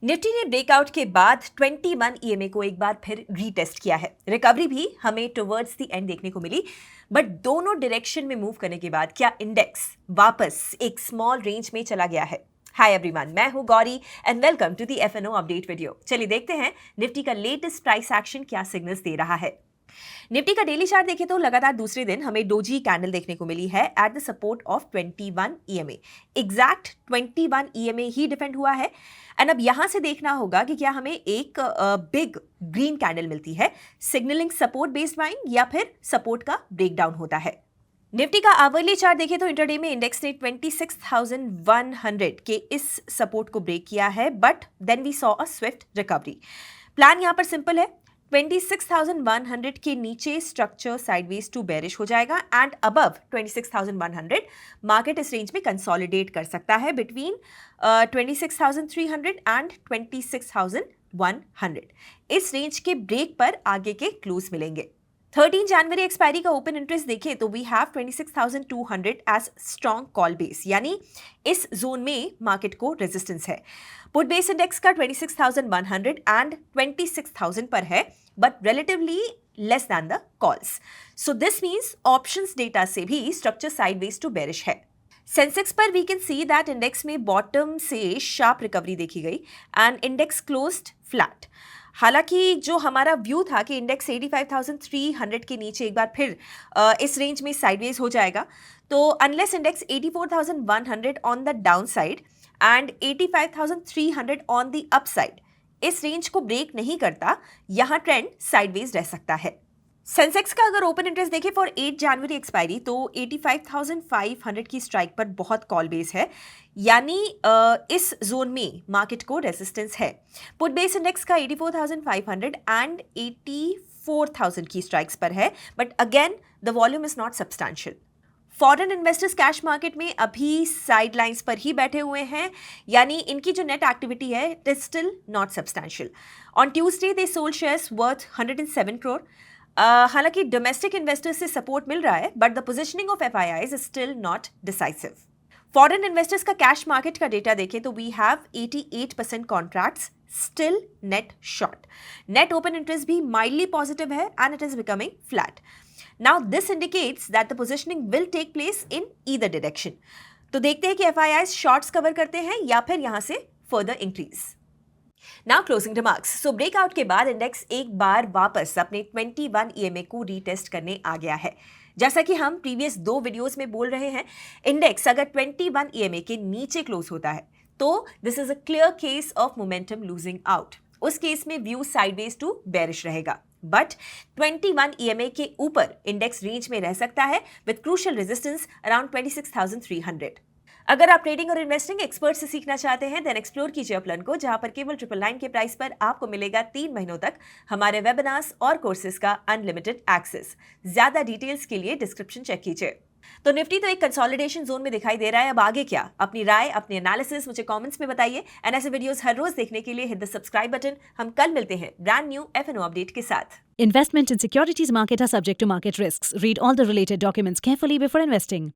Nifty ने breakout के बाद 21 ईएमए को एक बार फिर रीटेस्ट किया है। रिकवरी भी हमें टुवर्ड्स द एंड देखने को मिली, बट दोनों डायरेक्शन में मूव करने के बाद क्या इंडेक्स वापस एक स्मॉल रेंज में चला गया है? हाय एवरीवन, मैं हूं Gauri and welcome to the FNO update video. चलिए देखते हैं निफ्टी का लेटेस्ट प्राइस एक्शन क्या सिग्नल्स दे रहा है। निफ्टी का डेली चार्ट देखें तो लगातार दूसरे दिन हमें डोजी कैंडल देखने को मिली है at the support of 21 EMA. Exact 21 EMA he defend हुआ है एंड अब यहां से देखना होगा कि क्या हमें एक बिग ग्रीन कैंडल मिलती है सिग्नलिंग सपोर्ट बेस्ड बाइंग या फिर सपोर्ट का ब्रेकडाउन होता है। निफ्टी का आवरली चार्ट देखें तो इंटरडे में इंडेक्स ने 26,100 के इस सपोर्ट को ब्रेक किया है, but then we saw a swift recovery. Plan यहां पर सिंपल है, 26,100 के नीचे स्ट्रक्चर साइडवेज टू बेरिश हो जाएगा एंड अबव 26,100 मार्केट इस रेंज में कंसोलिडेट कर सकता है बिटवीन 26,300 एंड 26,100। इस रेंज के ब्रेक पर आगे के क्लोज मिलेंगे। 13 जनवरी एक्सपायरी का ओपन इंटरेस्ट देखें तो we have 26,200 as strong call base, यानी इस जोन में मार्केट को रेजिस्टेंस है। पुट बेस इंडेक्स का 26,100 एंड 26,000 पर है, but relatively less than the calls. So this means options data से भी स्ट्रक्चर साइडवेज टू बेरिश है। सेंसेक्स पर we can see that index में बॉटम से शार्प रिकवरी देखी गई एंड इंडेक्स क्लोज्ड फ्लैट। हालांकि जो हमारा व्यू था कि इंडेक्स 85,300 के नीचे एक बार फिर इस रेंज में साइडवेज हो जाएगा, तो unless index 84,100 on the down side and 85,300 on the up side इस रेंज को ब्रेक नहीं करता, यहां ट्रेंड साइडवेज रह सकता है। सेंसेक्स का अगर ओपन इंटरेस्ट देखें फॉर 8 जनवरी एक्सपायरी तो 85,500 की स्ट्राइक पर बहुत कॉल बेस है, यानी इस जोन में मार्केट को रेजिस्टेंस है। पुट बेस इंडेक्स का 84,500 एंड 84,000 की स्ट्राइक्स पर है, but again the volume is not substantial. Foreign investors cash market में अभी साइडलाइंस पर ही बैठे हुए हैं, यानी इनकी जो नेट एक्टिविटी है it is still not substantial. On Tuesday they sold shares worth 107 crore. हालांकि डोमेस्टिक इन्वेस्टर्स से सपोर्ट मिल रहा है, but the positioning of FIIs is still not decisive. Foreign investors का कैश मार्केट का डेटा देखें तो we have 88% contracts still net short. Net open interest भी माइल्डली पॉजिटिव है and it is becoming flat. Now this indicates that the positioning will take place in either direction. तो देखते हैं कि FIIs shorts cover करते हैं या फिर यहां से further increase. Now closing remarks. So breakout के बाद इंडेक्स एक बार वापस अपने 21 ईएमए को रीटेस्ट करने आ गया है। जैसा कि हम प्रीवियस 2 वीडियोस में बोल रहे हैं, इंडेक्स अगर 21 ईएमए के नीचे क्लोज होता है तो this is a clear case of momentum losing out. उस केस में व्यू साइडवेज टू बेरिश रहेगा, बट 21 ईएमए के ऊपर इंडेक्स रेंज में रह सकता है विद क्रूशियल रेजिस्टेंस अराउंड 26,300। अगर आप ट्रेडिंग और इन्वेस्टिंग एक्सपर्ट से सीखना चाहते हैं देन एक्सप्लोर कीजिए अपलन को, जहां पर केवल 999 के प्राइस पर आपको मिलेगा 3 महीनों तक हमारे वेबिनार्स और कोर्सेज का अनलिमिटेड एक्सेस। ज्यादा डिटेल्स के लिए डिस्क्रिप्शन चेक कीजिए। तो निफ्टी तो एक कंसोलिडेशन जोन में दिखाई दे रहा है, अब आगे क्या? अपनी राय, अपनी एनालिसिस मुझे कमेंट्स में बताइए एंड ऐसे वीडियोस हर रोज देखने के लिए हिट द सब्सक्राइब बटन। हम कल मिलते हैं ब्रांड न्यू एफएनओ अपडेट के साथ। Investment in securities market are subject to market risks. Read all the related documents carefully before investing.